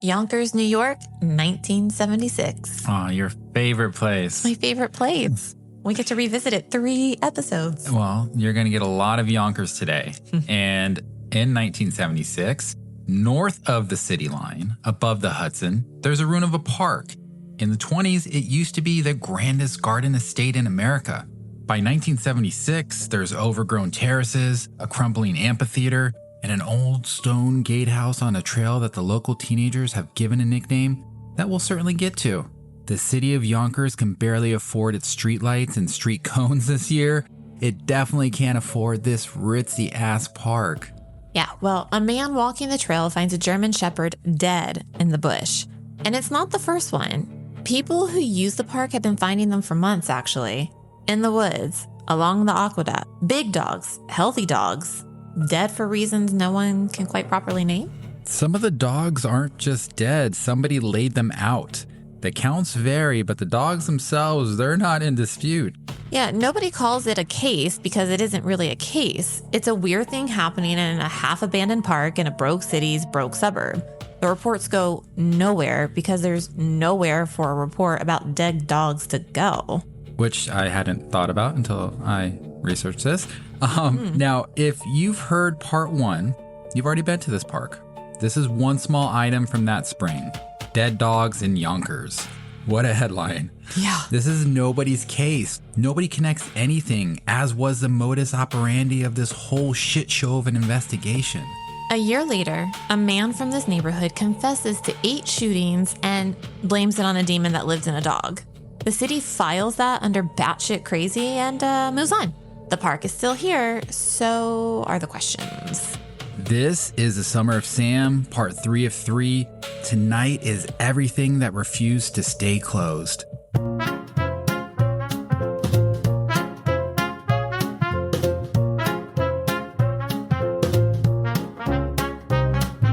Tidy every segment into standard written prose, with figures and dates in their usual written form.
Yonkers, New York, 1976. Oh, your favorite place. My favorite place. We get to revisit it 3 episodes. Well, you're going to get a lot of Yonkers today. And in 1976, north of the city line, above the Hudson, there's a ruin of a park. In the 20s, it used to be the grandest garden estate in America. By 1976, there's overgrown terraces, a crumbling amphitheater, and an old stone gatehouse on a trail that the local teenagers have given a nickname that we'll certainly get to. The city of Yonkers can barely afford its streetlights and street cones this year. It definitely can't afford this ritzy-ass park. Yeah, well, a man walking the trail finds a German Shepherd dead in the bush. And it's not the first one. People who use the park have been finding them for months, actually. In the woods, along the aqueduct. Big dogs, healthy dogs, dead for reasons no one can quite properly name. Some of the dogs aren't just dead. Somebody laid them out. The counts vary, but the dogs themselves, they're not in dispute. Yeah, nobody calls it a case because it isn't really a case. It's a weird thing happening in a half-abandoned park in a broke city's broke suburb. The reports go nowhere because there's nowhere for a report about dead dogs to go. Which I hadn't thought about until I researched this. Now, if you've heard part 1, you've already been to this park. This is one small item from that spring. Dead dogs in Yonkers. What a headline. Yeah. This is nobody's case. Nobody connects anything, as was the modus operandi of this whole shit show of an investigation. A year later, a man from this neighborhood confesses to 8 shootings and blames it on a demon that lived in a dog. The city files that under batshit crazy and moves on. The park is still here, so are the questions. This is the Summer of Sam, part 3 of 3. Tonight is everything that refused to stay closed.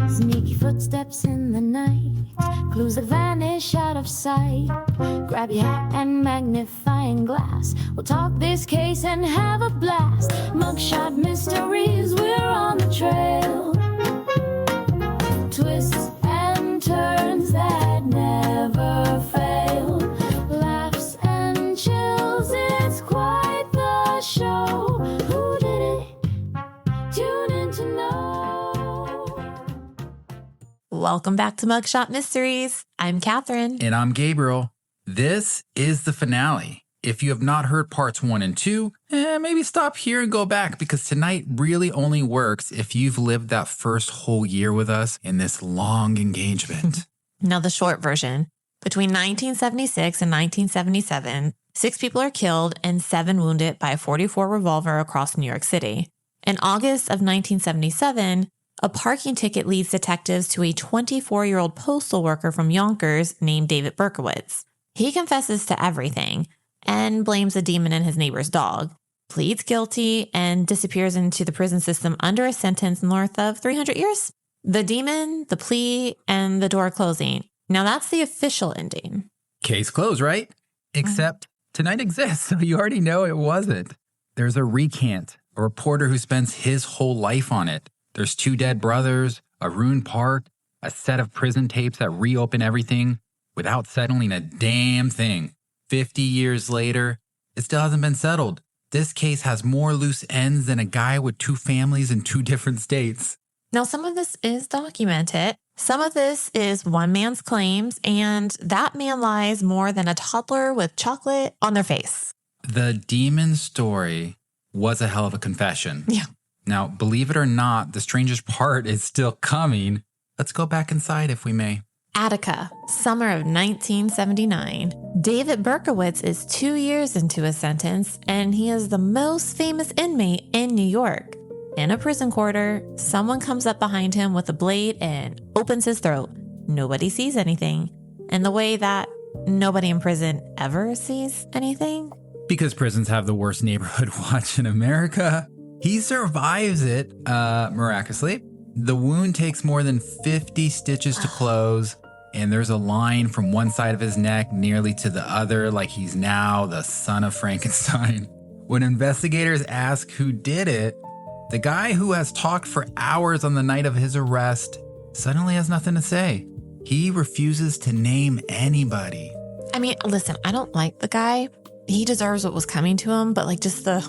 Sneaky footsteps in the night, clues that vanish out of sight. Grab your hat and magnifying glass. We'll talk this case and have a blast. Mugshot mysteries, we're on the trail. Twists and turns that never fail. Laughs and chills, it's quite the show. Who did it? Tune in to know. Welcome back to Mugshot Mysteries. I'm Kathryn. And I'm Gabriel. This is the finale. If you have not heard parts 1 and 2, maybe stop here and go back, because tonight really only works if you've lived that first whole year with us in this long engagement. Now the short version. Between 1976 and 1977, 6 people are killed and 7 wounded by a .44 revolver across New York City. In August of 1977, a parking ticket leads detectives to a 24-year-old postal worker from Yonkers named David Berkowitz. He confesses to everything and blames a demon in his neighbor's dog, pleads guilty, and disappears into the prison system under a sentence north of 300 years. The demon, the plea, and the door closing. Now that's the official ending. Case closed, right? Except tonight exists, so you already know it wasn't. There's a recant, a reporter who spends his whole life on it. There's 2 dead brothers, a ruined park, a set of prison tapes that reopen everything without settling a damn thing. 50 years later, it still hasn't been settled. This case has more loose ends than a guy with 2 families in 2 different states. Now, some of this is documented. Some of this is one man's claims, and that man lies more than a toddler with chocolate on their face. The demon story was a hell of a confession. Yeah. Now, believe it or not, the strangest part is still coming. Let's go back inside if we may. Attica, summer of 1979. David Berkowitz is 2 years into his sentence, and he is the most famous inmate in New York. In a prison quarter, someone comes up behind him with a blade and opens his throat. Nobody sees anything, in the way that nobody in prison ever sees anything. Because prisons have the worst neighborhood watch in America. He survives it, miraculously. The wound takes more than 50 stitches to close, and there's a line from one side of his neck nearly to the other, like he's now the son of Frankenstein. When investigators ask who did it, the guy who has talked for hours on the night of his arrest suddenly has nothing to say. He refuses to name anybody. I mean, listen, I don't like the guy. He deserves what was coming to him, but like just that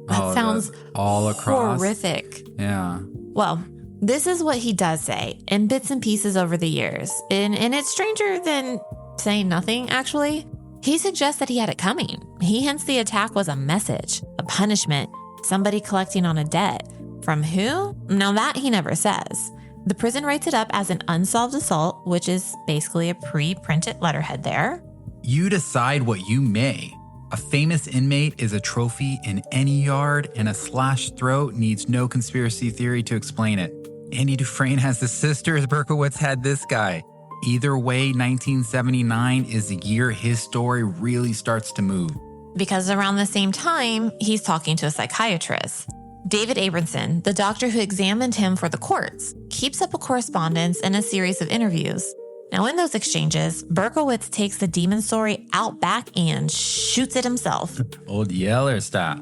sounds all across. horrific. Yeah. Well, this is what he does say in bits and pieces over the years. And it's stranger than saying nothing, actually. He suggests that he had it coming. He hints the attack was a message, a punishment, somebody collecting on a debt. From who? Now that he never says. The prison writes it up as an unsolved assault, which is basically a pre-printed letterhead there. You decide what you may. A famous inmate is a trophy in any yard, and a slashed throat needs no conspiracy theory to explain it. Andy Dufresne has the sisters. Berkowitz had this guy. Either way, 1979 is the year his story really starts to move. Because around the same time, he's talking to a psychiatrist. David Abramson, the doctor who examined him for the courts, keeps up a correspondence and a series of interviews. Now, in those exchanges, Berkowitz takes the demon story out back and shoots it himself. Old Yeller style.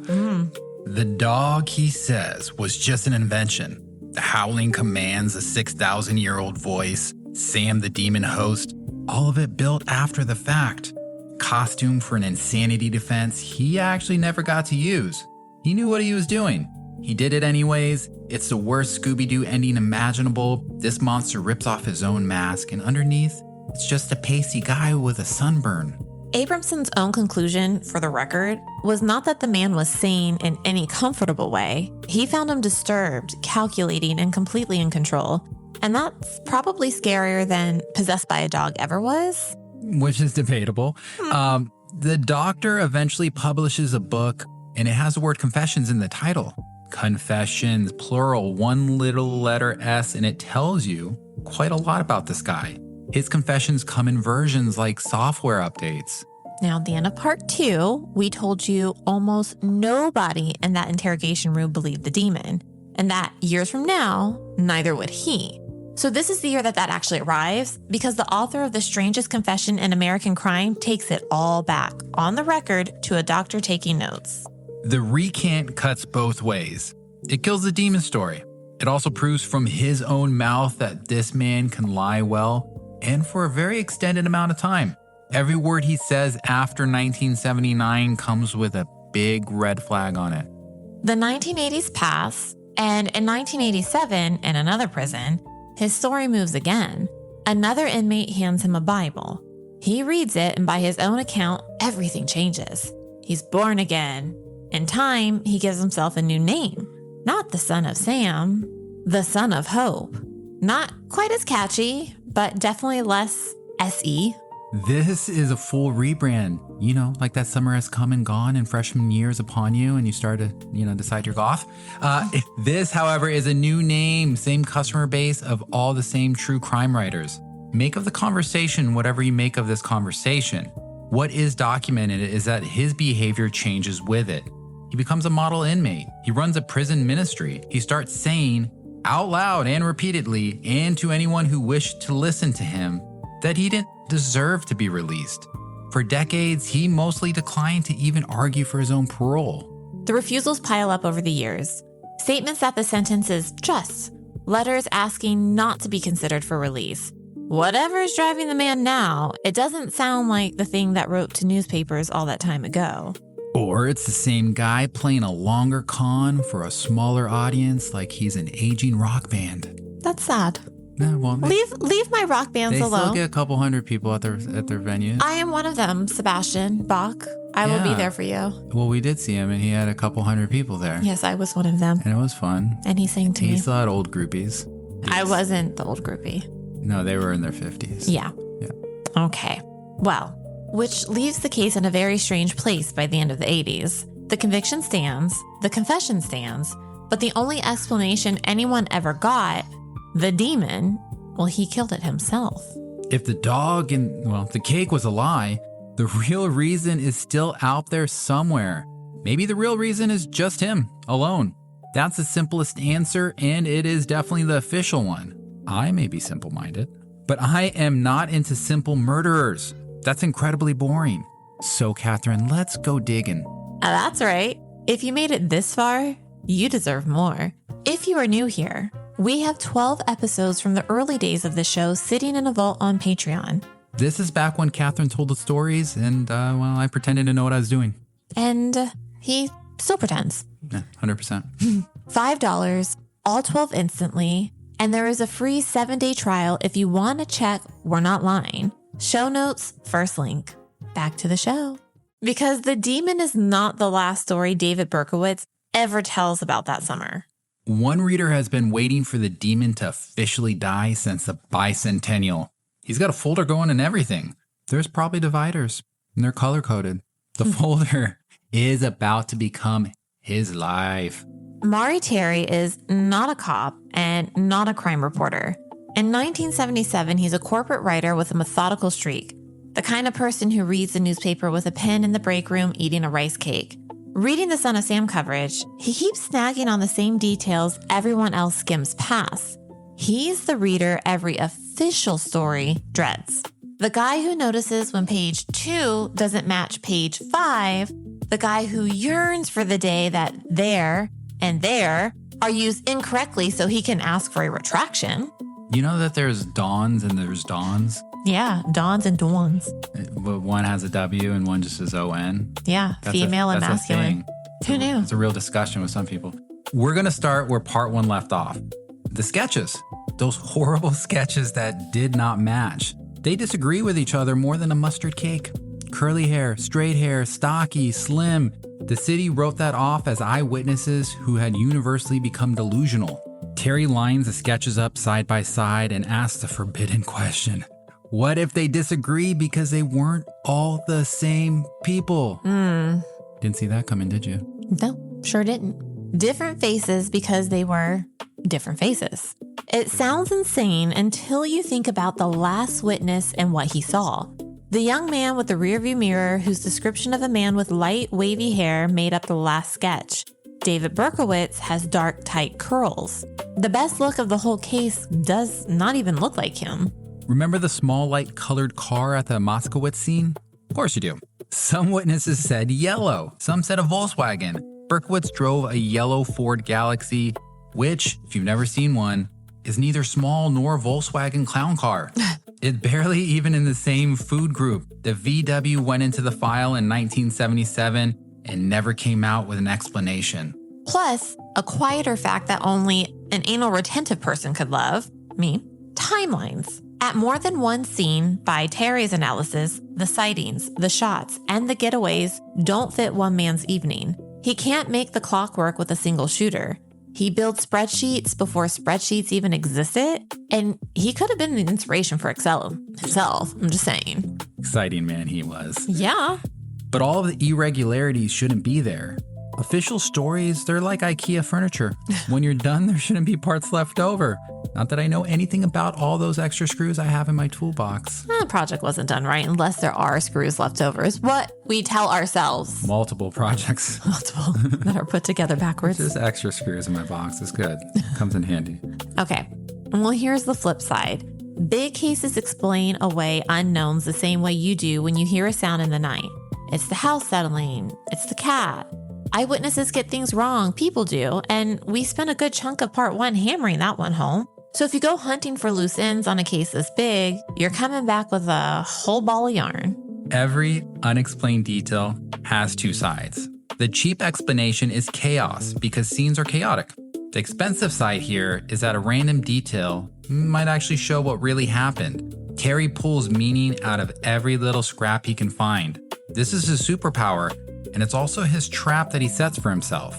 The dog, he says, was just an invention. The howling commands, a 6,000-year-old voice, Sam the demon host, all of it built after the fact. Costume for an insanity defense he actually never got to use. He knew what he was doing. He did it anyways. It's the worst Scooby-Doo ending imaginable. This monster rips off his own mask, and underneath, it's just a pasty guy with a sunburn. Abramson's own conclusion, for the record, was not that the man was sane in any comfortable way. He found him disturbed, calculating, and completely in control. And that's probably scarier than possessed by a dog ever was. Which is debatable. The doctor eventually publishes a book, and it has the word confessions in the title. Confessions, plural, one little letter S, and it tells you quite a lot about this guy. His confessions come in versions like software updates. Now, at the end of part 2, we told you almost nobody in that interrogation room believed the demon, and that years from now, neither would he. So this is the year that actually arrives, because the author of The Strangest Confession in American Crime takes it all back, on the record, to a doctor taking notes. The recant cuts both ways. It kills the demon story. It also proves from his own mouth that this man can lie well, and for a very extended amount of time. Every word he says after 1979 comes with a big red flag on it. The 1980s pass, and in 1987, in another prison, his story moves again. Another inmate hands him a Bible. He reads it, and by his own account, everything changes. He's born again. In time, he gives himself a new name. Not the Son of Sam, the Son of Hope. Not quite as catchy, but definitely less SE. This is a full rebrand. You know, like that summer has come and gone and freshman year is upon you and you start to, decide you're goth. This, however, is a new name, same customer base of all the same true crime writers. Make of the conversation whatever you make of this conversation. What is documented is that his behavior changes with it. He becomes a model inmate. He runs a prison ministry. He starts saying out loud and repeatedly, and to anyone who wished to listen to him, that he didn't deserve to be released. For decades, he mostly declined to even argue for his own parole. The refusals pile up over the years. Statements that the sentence is just. Letters asking not to be considered for release. Whatever is driving the man now, it doesn't sound like the thing that wrote to newspapers all that time ago. Or it's the same guy playing a longer con for a smaller audience like he's an aging rock band. That's sad. Yeah, well, leave my rock bands alone. They still get a couple hundred people at their venues. I am one of them, Sebastian Bach. I will be there for you. Well, we did see him, and he had a couple hundred people there. Yes, I was one of them. And it was fun. And he sang to me. He still had old groupies. I wasn't the old groupie. No, they were in their 50s. Yeah. Okay. Well, which leaves the case in a very strange place by the end of the 80s. The conviction stands, the confession stands, but the only explanation anyone ever got, the demon, well, he killed it himself. If the dog and, the cake was a lie, the real reason is still out there somewhere. Maybe the real reason is just him, alone. That's the simplest answer, and it is definitely the official one. I may be simple-minded, but I am not into simple murderers. That's incredibly boring. So, Kathryn, let's go digging. That's right. If you made it this far, you deserve more. If you are new here, We have 12 episodes from the early days of the show sitting in a vault on Patreon. This is back when Kathryn told the stories and, I pretended to know what I was doing. And he still pretends. Yeah, 100%. $5, all 12 instantly, and there is a free 7-day trial if you want to check we're not lying. Show notes, first link. Back to the show. Because the demon is not the last story David Berkowitz ever tells about that summer. One reader has been waiting for the demon to officially die since the bicentennial. He's got a folder going and everything. There's probably dividers, and they're color-coded. The folder is about to become his life. Maury Terry is not a cop and not a crime reporter. In 1977, he's a corporate writer with a methodical streak, the kind of person who reads the newspaper with a pen in the break room eating a rice cake. Reading the Son of Sam coverage, he keeps snagging on the same details everyone else skims past. He's the reader every official story dreads. The guy who notices when page 2 doesn't match page 5, the guy who yearns for the day that there and there are used incorrectly so he can ask for a retraction. You know that there's dawns and there's dawns? Yeah, dawns and dawns. One has a W and one just says O-N. Yeah, female and masculine. Who knew? It's a real discussion with some people. We're going to start where part 1 left off. The sketches. Those horrible sketches that did not match. They disagree with each other more than a mustard cake. Curly hair, straight hair, stocky, slim. The city wrote that off as eyewitnesses who had universally become delusional. Terry lines the sketches up side by side and asks the forbidden question. What if they disagree because they weren't all the same people? Didn't see that coming, did you? No, sure didn't. Different faces because they were different faces. It sounds insane until you think about the last witness and what he saw. The young man with the rearview mirror whose description of a man with light, wavy hair made up the last sketch. David Berkowitz has dark, tight curls. The best look of the whole case does not even look like him. Remember the small light-colored car at the Moskowitz scene? Of course you do. Some witnesses said yellow. Some said a Volkswagen. Berkowitz drove a yellow Ford Galaxy, which, if you've never seen one, is neither small nor Volkswagen clown car. It's barely even in the same food group. The VW went into the file in 1977 and never came out with an explanation. Plus, a quieter fact that only an anal retentive person could love, me, timelines. At more than one scene, by Terry's analysis, the sightings, the shots, and the getaways don't fit one man's evening. He can't make the clock work with a single shooter. He builds spreadsheets before spreadsheets even existed, and he could have been the inspiration for Excel himself, I'm just saying. Exciting man he was. Yeah. But all of the irregularities shouldn't be there. Official stories, they're like IKEA furniture. When you're done, there shouldn't be parts left over. Not that I know anything about all those extra screws I have in my toolbox. The project wasn't done right unless there are screws left over, is what we tell ourselves. Multiple projects. Multiple that are put together backwards. Just extra screws in my box. It's good. Comes in handy. Okay. Well, here's the flip side. Big cases explain away unknowns the same way you do when you hear a sound in the night. It's the house settling. It's the cat. Eyewitnesses get things wrong. People do. And we spent a good chunk of part 1 hammering that one home. So if you go hunting for loose ends on a case this big, you're coming back with a whole ball of yarn. Every unexplained detail has 2 sides. The cheap explanation is chaos because scenes are chaotic. The expensive side here is that a random detail might actually show what really happened. Terry pulls meaning out of every little scrap he can find. This is his superpower, and it's also his trap that he sets for himself.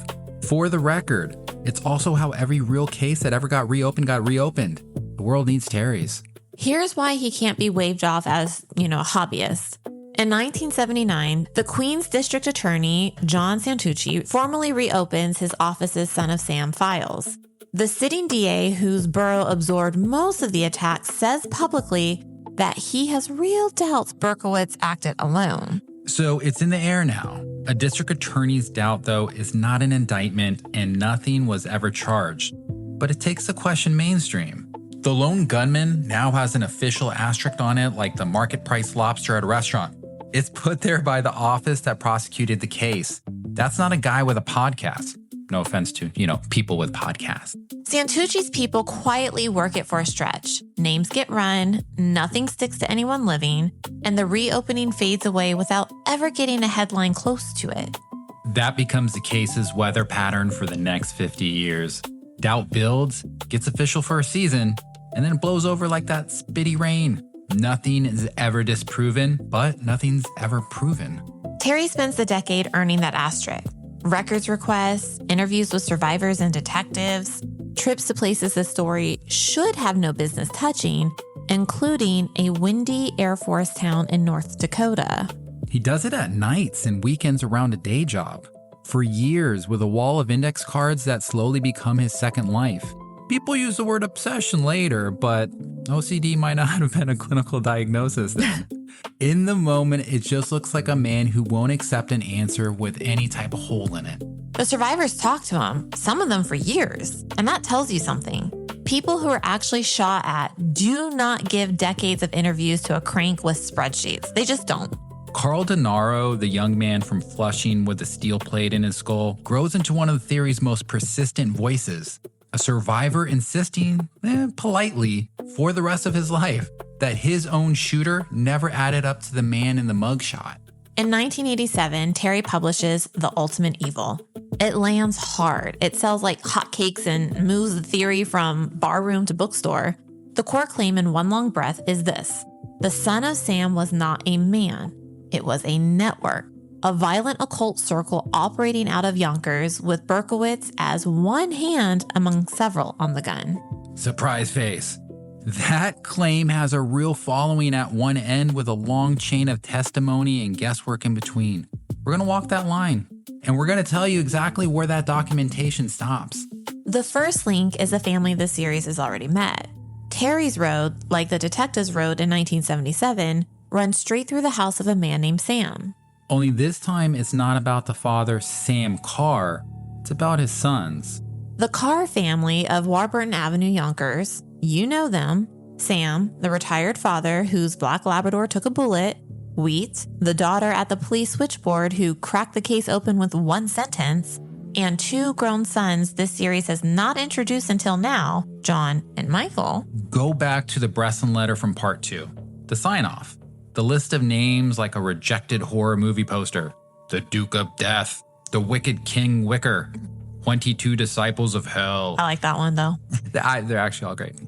For the record, it's also how every real case that ever got reopened. The world needs Terry's. Here's why he can't be waved off as, a hobbyist. In 1979, the Queens District Attorney, John Santucci, formally reopens his office's Son of Sam files. The sitting DA, whose borough absorbed most of the attacks, says publicly that he has real doubts Berkowitz acted alone. So it's in the air now. A district attorney's doubt, though, is not an indictment and nothing was ever charged. But it takes the question mainstream. The lone gunman now has an official asterisk on it like the market price lobster at a restaurant. It's put there by the office that prosecuted the case. That's not a guy with a podcast. No offense to, people with podcasts. Santucci's people quietly work it for a stretch. Names get run, nothing sticks to anyone living, and the reopening fades away without ever getting a headline close to it. That becomes the case's weather pattern for the next 50 years. Doubt builds, gets official for a season, and then blows over like that spitty rain. Nothing is ever disproven, but nothing's ever proven. Terry spends the decade earning that asterisk. Records requests, interviews with survivors and detectives, trips to places the story should have no business touching, including a windy Air Force town in North Dakota. He does it at nights and weekends around a day job. For years, with a wall of index cards that slowly become his second life. People use the word obsession later, but OCD might not have been a clinical diagnosis then. In the moment, it just looks like a man who won't accept an answer with any type of hole in it. The survivors talk to him, some of them for years, and that tells you something. People who are actually shot at do not give decades of interviews to a crank with spreadsheets. They just don't. Carl DeNaro, the young man from Flushing with a steel plate in his skull, grows into one of the theory's most persistent voices. A survivor insisting, politely, for the rest of his life, that his own shooter never added up to the man in the mugshot. In 1987, Terry publishes The Ultimate Evil. It lands hard. It sells like hotcakes and moves the theory from barroom to bookstore. The core claim in one long breath is this: the son of Sam was not a man. It was a network. A violent occult circle operating out of Yonkers with Berkowitz as one hand among several on the gun. Surprise face. That claim has a real following at one end with a long chain of testimony and guesswork in between. We're going to walk that line, and we're going to tell you exactly where that documentation stops. The first link is a family the series has already met. Terry's road, like the detective's road in 1977, runs straight through the house of a man named Sam. Only this time, it's not about the father, Sam Carr. It's about his sons. The Carr family of Warburton Avenue, Yonkers. You know them. Sam, the retired father whose black Labrador took a bullet. Wheat, the daughter at the police switchboard who cracked the case open with one sentence. And two grown sons this series has not introduced until now, John and Michael. Go back to the Bresson letter from part 2. The sign-off. The list of names like a rejected horror movie poster. The Duke of Death. The Wicked King Wicker. 22 Disciples of Hell. I like that one, though. They're actually all great.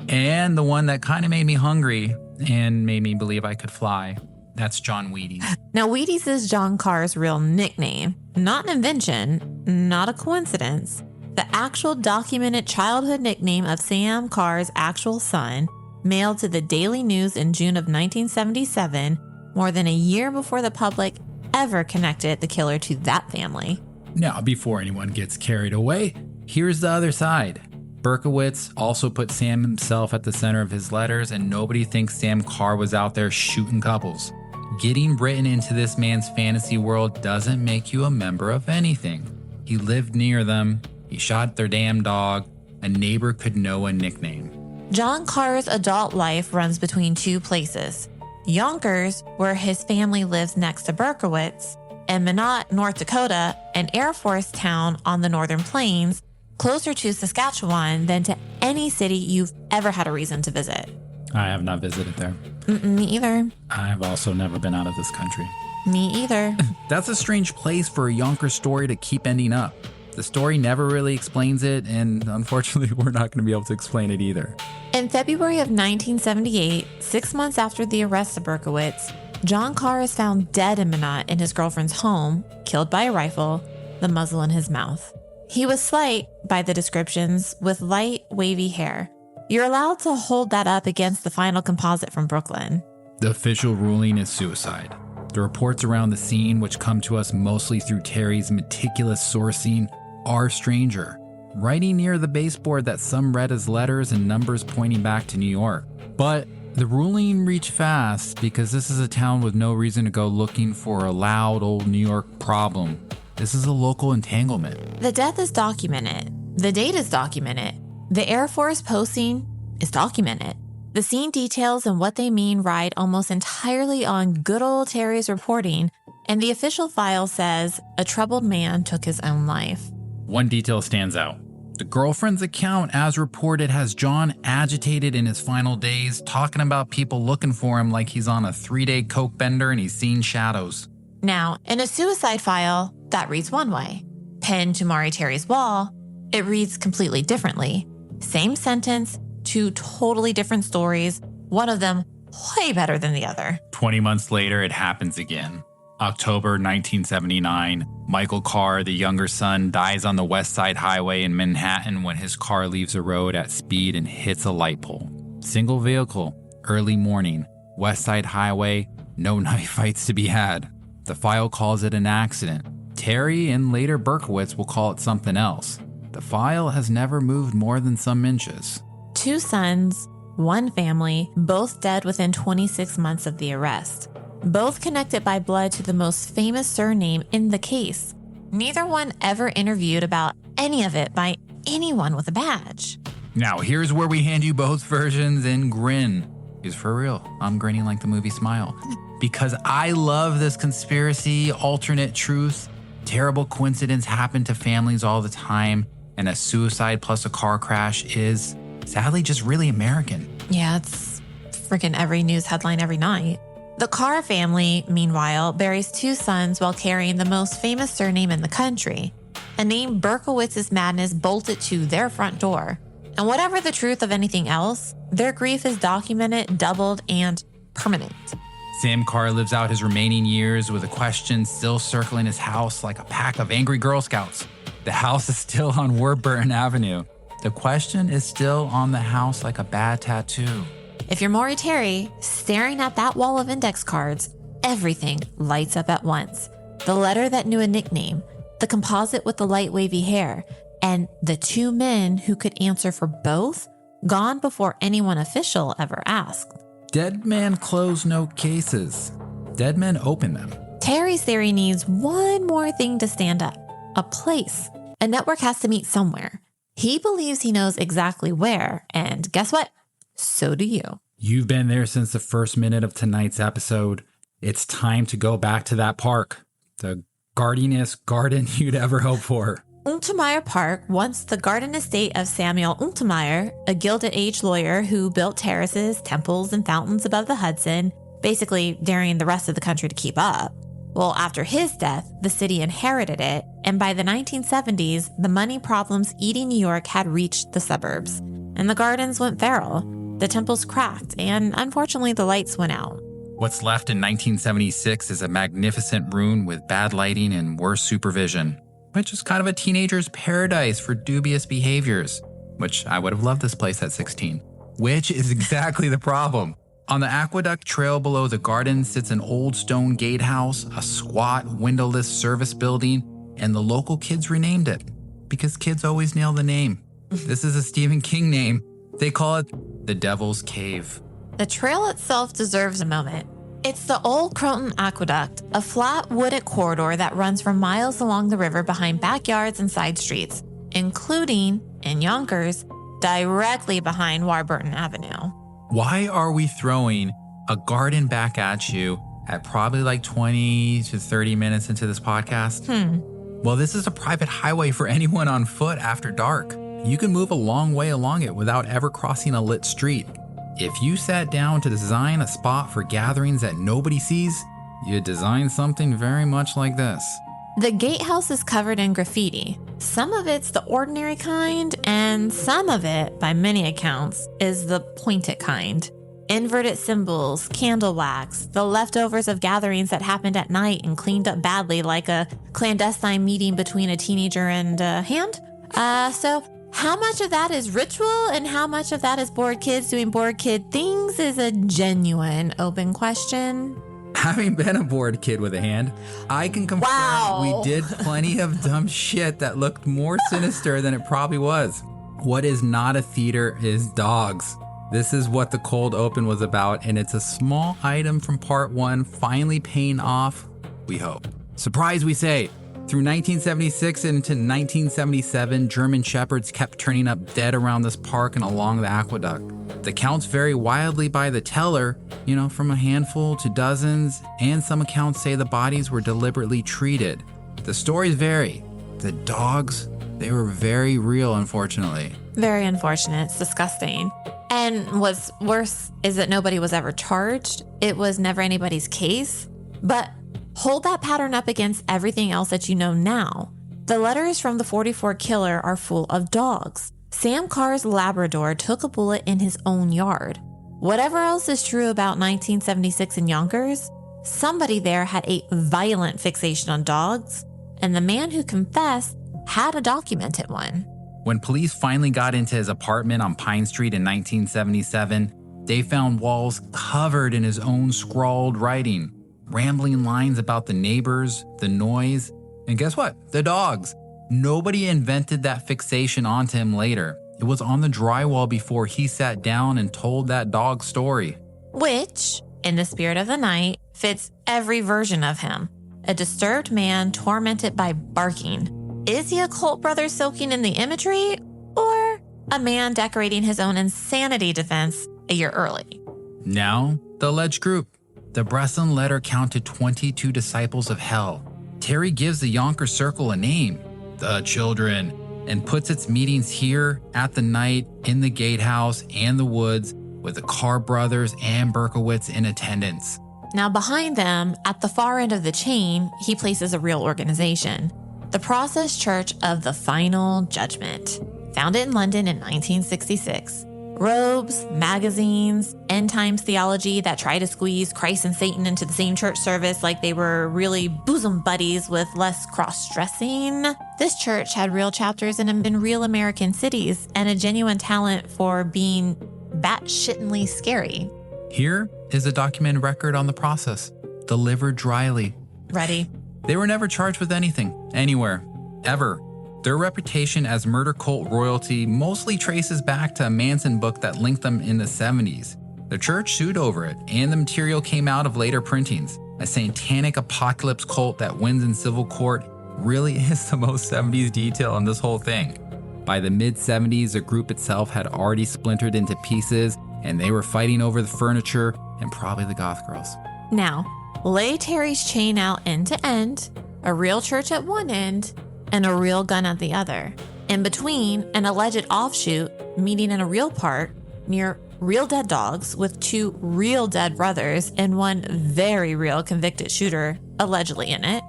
And the one that kind of made me hungry and made me believe I could fly. That's John Wheaties. Now, Wheaties is John Carr's real nickname. Not an invention, not a coincidence. The actual documented childhood nickname of Sam Carr's actual son, mailed to the Daily News in June of 1977, more than a year before the public ever connected the killer to that family. Now, before anyone gets carried away, here's the other side. Berkowitz also put Sam himself at the center of his letters, and nobody thinks Sam Carr was out there shooting couples. Getting written into this man's fantasy world doesn't make you a member of anything. He lived near them, he shot their damn dog, a neighbor could know a nickname. John Carr's adult life runs between two places: Yonkers, where his family lives next to Berkowitz, and Minot, North Dakota, an Air Force town on the Northern Plains, closer to Saskatchewan than to any city you've ever had a reason to visit. I have not visited there. Me either. I've also never been out of this country. Me either. That's a strange place for a Yonkers story to keep ending up. The story never really explains it, and unfortunately, we're not going to be able to explain it either. In February of 1978, 6 months after the arrest of Berkowitz, John Carr is found dead in Minot in his girlfriend's home, killed by a rifle, the muzzle in his mouth. He was slight, by the descriptions, with light, wavy hair. You're allowed to hold that up against the final composite from Brooklyn. The official ruling is suicide. The reports around the scene, which come to us mostly through Terry's meticulous sourcing, are stranger. Writing near the baseboard that some read as letters and numbers pointing back to New York. But the ruling reached fast because this is a town with no reason to go looking for a loud old New York problem. This is a local entanglement. The death is documented. The date is documented. The Air Force posting is documented. The scene details and what they mean ride almost entirely on good old Terry's reporting, and the official file says a troubled man took his own life. One detail stands out. The girlfriend's account, as reported, has John agitated in his final days, talking about people looking for him like he's on a 3-day coke bender and he's seen shadows. Now, in a suicide file, that reads one way. Pinned to Maury Terry's wall, it reads completely differently. Same sentence, 2 totally different stories, one of them way better than the other. 20 months later, it happens again. October 1979, Michael Carr, the younger son, dies on the West Side Highway in Manhattan when his car leaves a road at speed and hits a light pole. Single vehicle, early morning, West Side Highway, no knife fights to be had. The file calls it an accident. Terry and later Berkowitz will call it something else. The file has never moved more than some inches. 2 sons, 1 family, both dead within 26 months of the arrest. Both connected by blood to the most famous surname in the case. Neither one ever interviewed about any of it by anyone with a badge. Now, here's where we hand you both versions and grin. Because for real, I'm grinning like the movie Smile. Because I love this conspiracy, alternate truth. Terrible coincidence happen to families all the time, and a suicide plus a car crash is, sadly, just really American. Yeah, it's freaking every news headline every night. The Carr family, meanwhile, buries 2 sons while carrying the most famous surname in the country, a name Berkowitz's madness bolted to their front door. And whatever the truth of anything else, their grief is documented, doubled, and permanent. Sam Carr lives out his remaining years with a question still circling his house like a pack of angry Girl Scouts. The house is still on Warburton Avenue. The question is still on the house like a bad tattoo. If you're Maury Terry, staring at that wall of index cards, everything lights up at once. The letter that knew a nickname, the composite with the light wavy hair, and the 2 men who could answer for both, gone before anyone official ever asked. Dead man close no cases. Dead men open them. Terry's theory needs one more thing to stand up. A place. A network has to meet somewhere. He believes he knows exactly where, and guess what? So do you. You've been there since the first minute of tonight's episode. It's time to go back to that park. The gardiest garden you'd ever hope for. Untermeyer Park, once the garden estate of Samuel Untermeyer, a Gilded Age lawyer who built terraces, temples, and fountains above the Hudson, basically daring the rest of the country to keep up. Well, after his death, the city inherited it, and by the 1970s, the money problems eating New York had reached the suburbs, and the gardens went feral. The temples cracked, and unfortunately, the lights went out. What's left in 1976 is a magnificent ruin with bad lighting and worse supervision, which is kind of a teenager's paradise for dubious behaviors, which I would have loved this place at 16, which is exactly the problem. On the aqueduct trail below the garden sits an old stone gatehouse, a squat, windowless service building, and the local kids renamed it because kids always nail the name. This is a Stephen King name. They call it the Devil's Cave. The trail itself deserves a moment. It's the Old Croton Aqueduct, a flat wooded corridor that runs for miles along the river behind backyards and side streets, including, in Yonkers, directly behind Warburton Avenue. Why are we throwing a garden back at you at probably like 20 to 30 minutes into this podcast? Well, this is a private highway for anyone on foot after dark. You can move a long way along it without ever crossing a lit street. If you sat down to design a spot for gatherings that nobody sees, you'd design something very much like this. The gatehouse is covered in graffiti. Some of it's the ordinary kind, and some of it, by many accounts, is the pointed kind. Inverted symbols, candle wax, the leftovers of gatherings that happened at night and cleaned up badly, like a clandestine meeting between a teenager and a hand. So how much of that is ritual and how much of that is bored kids doing bored kid things is a genuine open question. Having been a bored kid with a hand, I can confirm we did plenty of dumb shit that looked more sinister than it probably was. What is not a theater is dogs. This is what the cold open was about, and it's a small item from part 1 finally paying off, we hope. Surprise, we say. Through 1976 and into 1977, German Shepherds kept turning up dead around this park and along the aqueduct. The counts vary wildly by the teller, from a handful to dozens, and some accounts say the bodies were deliberately treated. The stories vary. The dogs, They were very real, unfortunately. Very unfortunate. It's disgusting. And what's worse is that nobody was ever charged. It was never anybody's case. But hold that pattern up against everything else that you know now. The letters from the 44 killer are full of dogs. Sam Carr's Labrador took a bullet in his own yard. Whatever else is true about 1976 in Yonkers, somebody there had a violent fixation on dogs, and the man who confessed had a documented one. When police finally got into his apartment on Pine Street in 1977, they found walls covered in his own scrawled writing, rambling lines about the neighbors, the noise, and guess what? The dogs. Nobody invented that fixation onto him later. It was on the drywall before he sat down and told that dog story. Which, in the spirit of the night, fits every version of him. A disturbed man tormented by barking. Is he a cult brother soaking in the imagery, or a man decorating his own insanity defense a year early? Now, the alleged group. The Bresson letter counted 22 disciples of hell. Terry gives the Yonkers Circle a name, the Children, and puts its meetings here at the night in the gatehouse and the woods with the Carr brothers and Berkowitz in attendance. Now behind them, at the far end of the chain, he places a real organization. The Process Church of the Final Judgment, founded in London in 1966. Robes, magazines, end times theology that try to squeeze Christ and Satan into the same church service like they were really bosom buddies with less cross-dressing. This church had real chapters in real American cities and a genuine talent for being batshittingly scary. Here is a documented record on the process, delivered dryly. Ready? They were never charged with anything, anywhere, ever. Their reputation as murder cult royalty mostly traces back to a Manson book that linked them in the 70s. The church sued over it, and the material came out of later printings. A satanic apocalypse cult that wins in civil court really is the most 70s detail in this whole thing. By the mid-70s, the group itself had already splintered into pieces, and they were fighting over the furniture and probably the goth girls. Now, lay Terry's chain out end to end, a real church at one end, and a real gun at the other. In between, an alleged offshoot meeting in a real park near real dead dogs with two real dead brothers and one very real convicted shooter allegedly in it.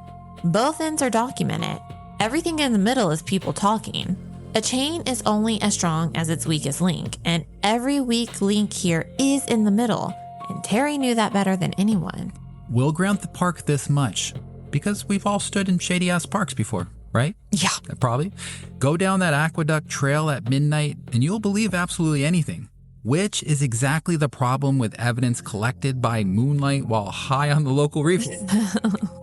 Both ends are documented. Everything in the middle is people talking. A chain is only as strong as its weakest link, and every weak link here is in the middle, and Terry knew that better than anyone. We'll grant the park this much, because we've all stood in shady-ass parks before. Right? Yeah. Probably. Go down that aqueduct trail at midnight and you'll believe absolutely anything, which is exactly the problem with evidence collected by moonlight while high on the local reef.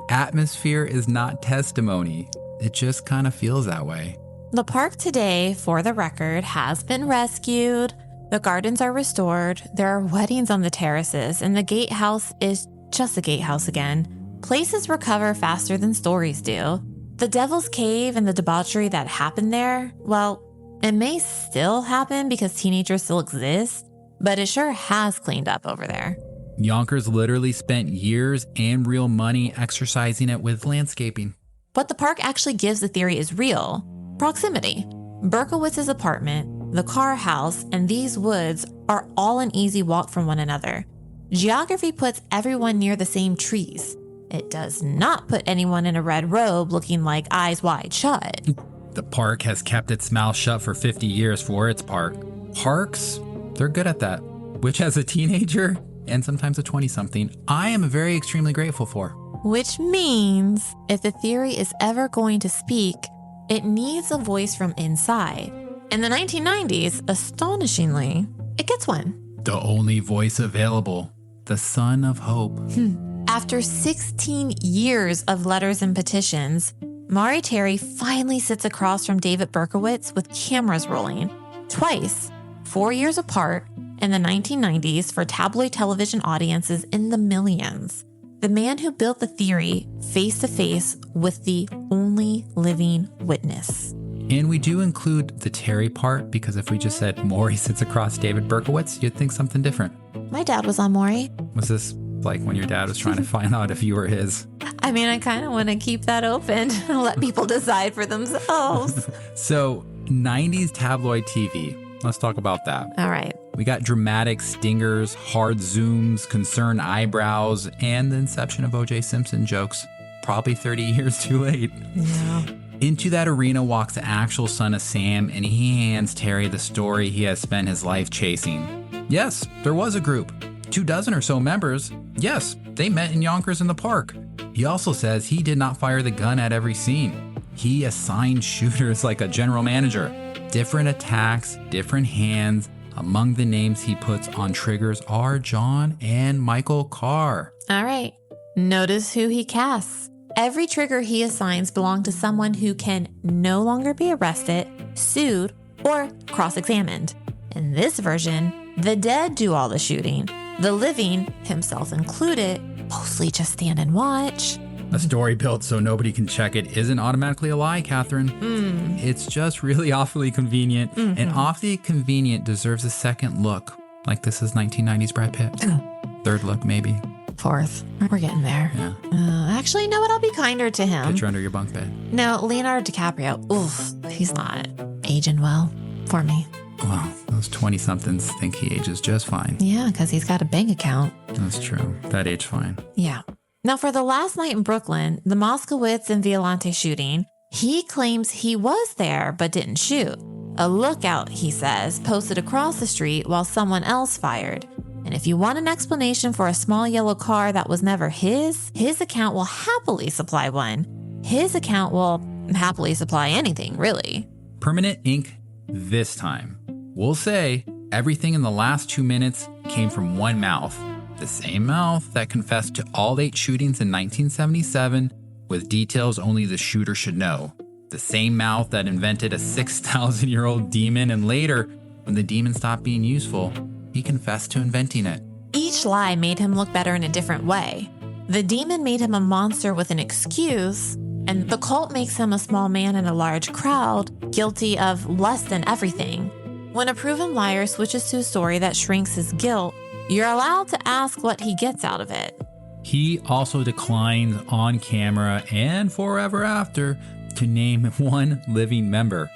Atmosphere is not testimony. It just kind of feels that way. The park today, for the record, has been rescued. The gardens are restored. There are weddings on the terraces, and the gatehouse is just a gatehouse again. Places recover faster than stories do. The Devil's Cave and the debauchery that happened there, well, it may still happen because teenagers still exist, but it sure has cleaned up over there. Yonkers literally spent years and real money exercising it with landscaping. What the park actually gives the theory is real. Proximity. Berkowitz's apartment, the Carr house, and these woods are all an easy walk from one another. Geography puts everyone near the same trees. It does not put anyone in a red robe looking like eyes wide shut. The park has kept its mouth shut for 50 years for its park. Parks, they're good at that, which as a teenager and sometimes a 20-something, I am very extremely grateful for. Which means if the theory is ever going to speak, it needs a voice from inside. In the 1990s, astonishingly, it gets one. The only voice available, the Son of Hope. After 16 years of letters and petitions, Mari Terry finally sits across from David Berkowitz with cameras rolling. Twice, 4 years apart, in the 1990s for tabloid television audiences in the millions. The man who built the theory face to face with the only living witness. And we do include the Terry part because if we just said Maury sits across David Berkowitz, you'd think something different. My dad was on Maury. Was this like when your dad was trying to find out if you were his? I mean, I kind of want to keep that open and let people decide for themselves. So, 90s tabloid TV. Let's talk about that. All right. We got dramatic stingers, hard zooms, concerned eyebrows, and the inception of O.J. Simpson jokes. Probably 30 years too late. Yeah. Into that arena walks the actual son of Sam, and he hands Terry the story he has spent his life chasing. Yes, there was a group. 24 or so members. Yes, they met in Yonkers in the park. He also says he did not fire the gun at every scene. He assigned shooters like a general manager. Different attacks, different hands. Among the names he puts on triggers are John and Michael Carr. All right. Notice who he casts. Every trigger he assigns belong to someone who can no longer be arrested, sued, or cross-examined. In this version, the dead do all the shooting. The living, himself included, mostly just stand and watch. A story built so nobody can check it isn't automatically a lie, Kathryn. It's just really awfully convenient, and awfully convenient deserves a second look, like this is 1990s Brad Pitt. Third look, maybe. Fourth. We're getting there. Yeah. Actually, no, I'll be kinder to him. Picture under your bunk bed. No, Leonardo DiCaprio. Oof, he's not aging well for me. Well, those 20-somethings think he ages just fine. Yeah, because he's got a bank account. That's true. That age fine. Yeah. Now, for the last night in Brooklyn, the Moskowitz and Violante shooting, he claims he was there but didn't shoot. A lookout, he says, posted across the street while someone else fired. And if you want an explanation for a small yellow car that was never his account will happily supply one. His account will happily supply anything, really. Permanent ink this time. We'll say everything in the last 2 minutes came from one mouth. The same mouth that confessed to all 8 shootings in 1977 with details only the shooter should know. The same mouth that invented a 6,000-year-old demon, and later, when the demon stopped being useful, he confessed to inventing it. Each lie made him look better in a different way. The demon made him a monster with an excuse, and the cult makes him a small man in a large crowd, guilty of less than everything. When a proven liar switches to a story that shrinks his guilt, you're allowed to ask what he gets out of it. He also declines on camera and forever after to name one living member.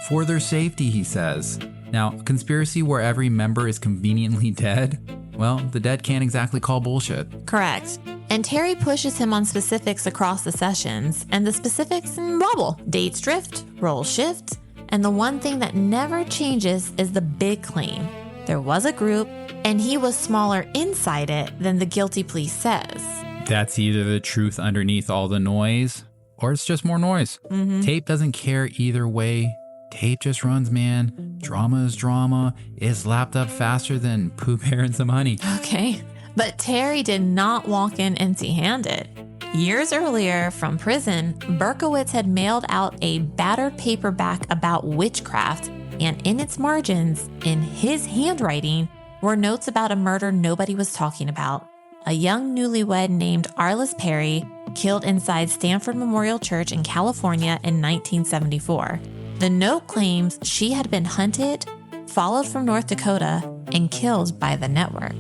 For their safety, he says. Now, a conspiracy where every member is conveniently dead? Well, the dead can't exactly call bullshit. Correct. And Terry pushes him on specifics across the sessions, and the specifics wobble. Dates drift, roles shift, and the one thing that never changes is the big claim. There was a group, and he was smaller inside it than the guilty plea says. That's either the truth underneath all the noise, or it's just more noise. Tape doesn't care either way. Tape just runs, man. Drama is drama. It's lapped up faster than Pooh Bear and some honey. Okay, but Terry did not walk in empty-handed. Years earlier, from prison, Berkowitz had mailed out a battered paperback about witchcraft, and in its margins, in his handwriting, were notes about a murder nobody was talking about. A young newlywed named Arliss Perry killed inside Stanford Memorial Church in California in 1974. The note claims she had been hunted, followed from North Dakota, and killed by the network.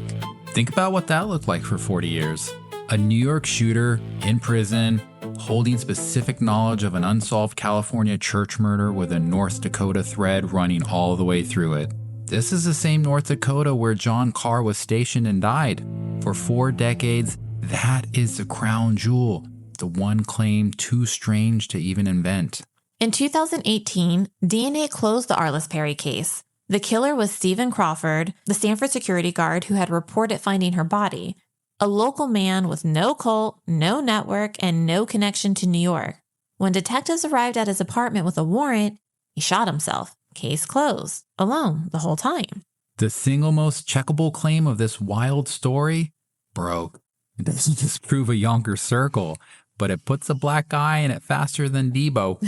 Think about what that looked like for 40 years. A New York shooter in prison, holding specific knowledge of an unsolved California church murder with a North Dakota thread running all the way through it. This is the same North Dakota where John Carr was stationed and died. For 4 decades, that is the crown jewel, the one claim too strange to even invent. In 2018, DNA closed the Arliss Perry case. The killer was Stephen Crawford, the Stanford security guard who had reported finding her body, a local man with no cult, no network, and no connection to New York. When detectives arrived at his apartment with a warrant, he shot himself. Case closed, alone the whole time. The single most checkable claim of this wild story broke. It doesn't disprove a Yonkers circle, but it puts a black eye in it faster than Debo.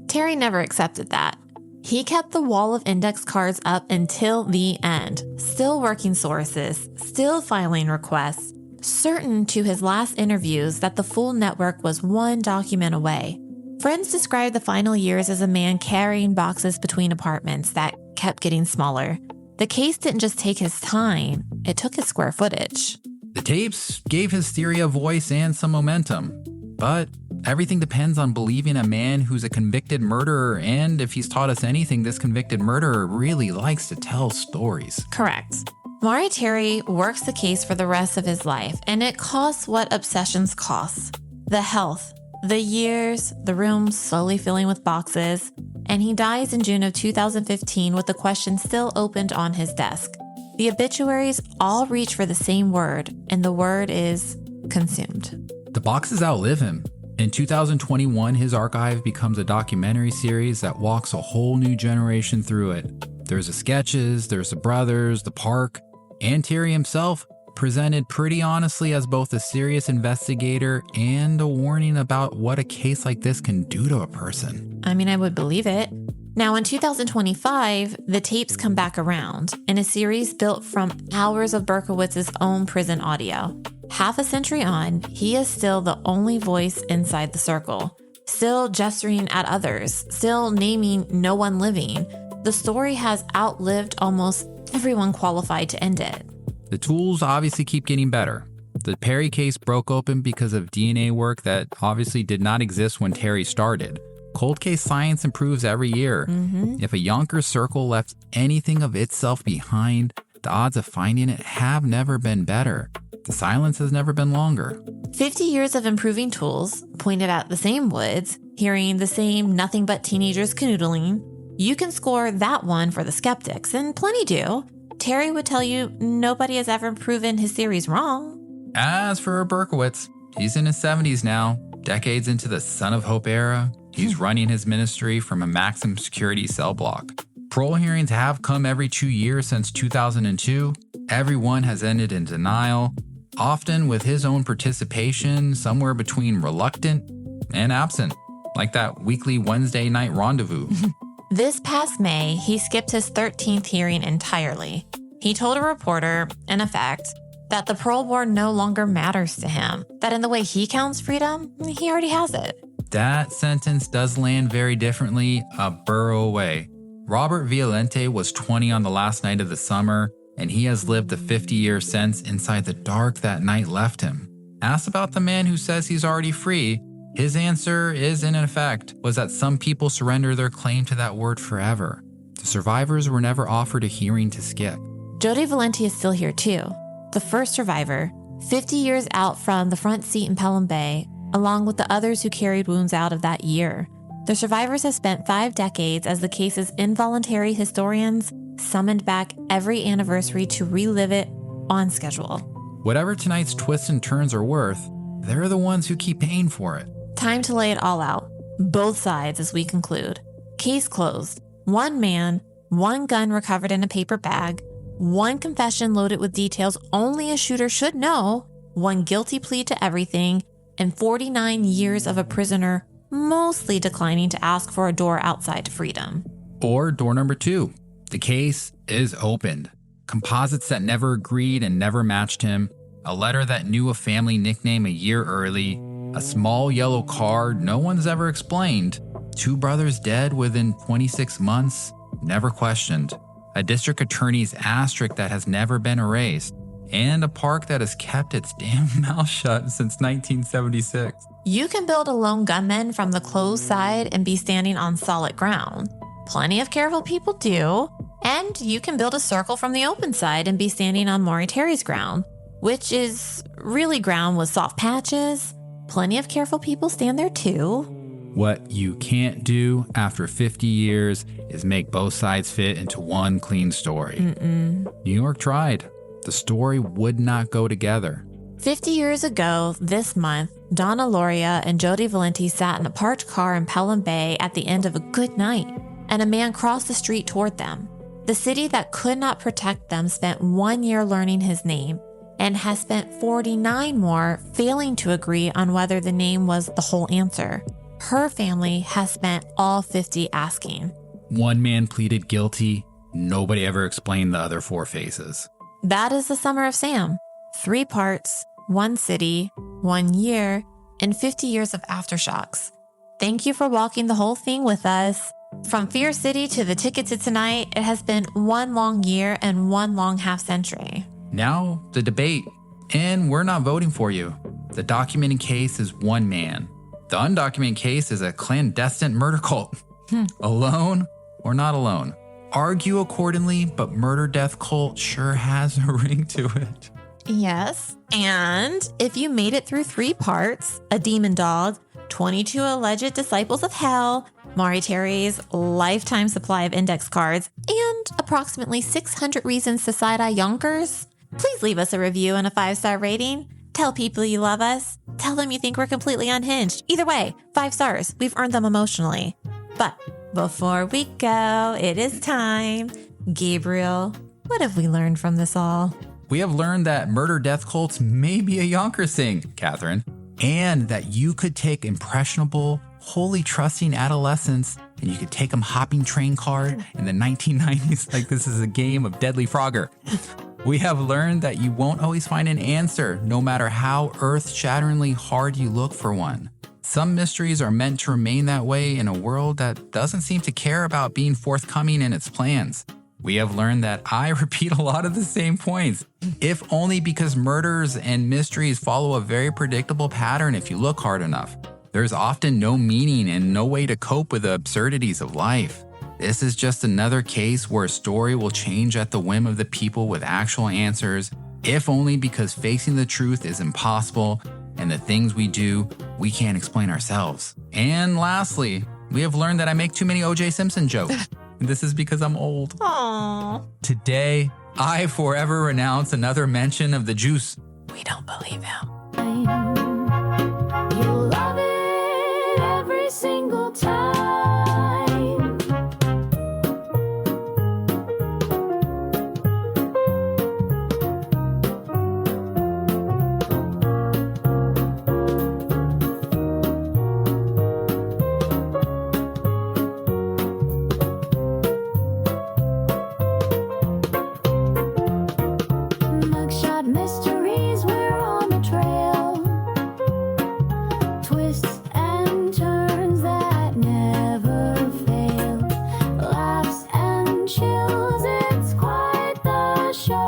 Terry never accepted that. He kept the wall of index cards up until the end, still working sources, still filing requests, certain to his last interviews that the full network was one document away. Friends described the final years as a man carrying boxes between apartments that kept getting smaller. The case didn't just take his time, it took his square footage. The tapes gave his theory a voice and some momentum. But everything depends on believing a man who's a convicted murderer, and if he's taught us anything, this convicted murderer really likes to tell stories. Correct. Maury Terry works the case for the rest of his life, and it costs what obsessions cost. The health, the years, the rooms slowly filling with boxes, and he dies in June of 2015 with the question still opened on his desk. The obituaries all reach for the same word, and the word is consumed. The boxes outlive him. In 2021, his archive becomes a documentary series that walks a whole new generation through it. There's the sketches, there's the brothers, the park, and Terry himself, presented pretty honestly as both a serious investigator and a warning about what a case like this can do to a person. I mean, I would believe it. Now, in 2025, the tapes come back around in a series built from hours of Berkowitz's own prison audio. Half a century on, he is still the only voice inside the circle, still gesturing at others, still naming no one living. The story has outlived almost everyone qualified to end it. The tools obviously keep getting better. The Perry case broke open because of DNA work that obviously did not exist when Terry started. Cold case science improves every year. If a Yonkers circle left anything of itself behind, the odds of finding it have never been better. The silence has never been longer. 50 years of improving tools pointed at the same woods, hearing the same nothing but teenagers canoodling. You can score that one for the skeptics, and plenty do. Terry would tell you nobody has ever proven his theories wrong. As for Berkowitz, he's in his 70s now, decades into the Son of Hope era. He's running his ministry from a maximum security cell block. Parole hearings have come every 2 years since 2002. Everyone has ended in denial, often with his own participation somewhere between reluctant and absent, like that weekly Wednesday night rendezvous. This past May, he skipped his 13th hearing entirely. He told a reporter, in effect, that the parole board no longer matters to him, that in the way he counts freedom, he already has it. That sentence does land very differently a borough away. Robert Violente was 20 on the last night of the summer, and he has lived the 50-year sentence inside the dark that night left him. Asked about the man who says he's already free, his answer is, in effect, was that some people surrender their claim to that word forever. The survivors were never offered a hearing to skip. Jody Valenti is still here too. The first survivor, 50 years out from the front seat in Pelham Bay, along with the others who carried wounds out of that year. The survivors have spent 5 decades as the case's involuntary historians, summoned back every anniversary to relive it on schedule. Whatever tonight's twists and turns are worth, they're the ones who keep paying for it. Time to lay it all out. Both sides as we conclude. Case closed. 1 man, 1 gun recovered in a paper bag, 1 confession loaded with details only a shooter should know, 1 guilty plea to everything, and 49 years of a prisoner mostly declining to ask for a door outside to freedom. Or door number 2. The case is opened. Composites that never agreed and never matched him, a letter that knew a family nickname a year early, a small yellow card no one's ever explained, 2 brothers dead within 26 months, never questioned, a district attorney's asterisk that has never been erased, and a park that has kept its damn mouth shut since 1976. You can build a lone gunman from the closed side and be standing on solid ground. Plenty of careful people do. And you can build a circle from the open side and be standing on Maury Terry's ground, which is really ground with soft patches. Plenty of careful people stand there too. What you can't do after 50 years is make both sides fit into one clean story. New York tried. The story would not go together. 50 years ago this month, Donna Loria and Jody Valenti sat in a parked car in Pelham Bay at the end of a good night, and a man crossed the street toward them. The city that could not protect them spent 1 year learning his name and has spent 49 more failing to agree on whether the name was the whole answer. Her family has spent all 50 asking. 1 man pleaded guilty. Nobody ever explained the other 4 faces. That is the Summer of Sam. 3 parts, 1 city, 1 year, and 50 years of aftershocks. Thank you for walking the whole thing with us. From Fear City to the ticket to tonight, it has been 1 long year and 1 long half century. Now, the debate. And we're not voting for you. The documented case is one man. The undocumented case is a clandestine murder cult. Alone or not alone? Argue accordingly, but murder-death cult sure has a ring to it. Yes. And if you made it through 3 parts, a demon dog, 22 alleged disciples of hell, Maury Terry's lifetime supply of index cards, and approximately 600 reasons to side-eye Yonkers, please leave us a review and a 5-star rating. Tell people you love us. Tell them you think we're completely unhinged. Either way, 5 stars. We've earned them emotionally. But before we go, it is time. Gabriel, what have we learned from this all? We have learned that murder-death cults may be a Yonkers thing, Kathryn, and that you could take impressionable, wholly trusting adolescents and you could take them hopping train card in the 1990s like this is a game of Deadly Frogger. We have learned that you won't always find an answer, no matter how earth-shatteringly hard you look for one. Some mysteries are meant to remain that way in a world that doesn't seem to care about being forthcoming in its plans. We have learned that I repeat a lot of the same points, if only because murders and mysteries follow a very predictable pattern if you look hard enough. There's often no meaning and no way to cope with the absurdities of life. This is just another case where a story will change at the whim of the people with actual answers, if only because facing the truth is impossible and the things we do, we can't explain ourselves. And lastly, we have learned that I make too many O.J. Simpson jokes. And this is because I'm old. Aww. Today, I forever renounce another mention of the juice. We don't believe him. You'll love it every single time. Mugshot mysteries, we're on the trail. Twists and turns that never fail. Laughs and chills, it's quite the show.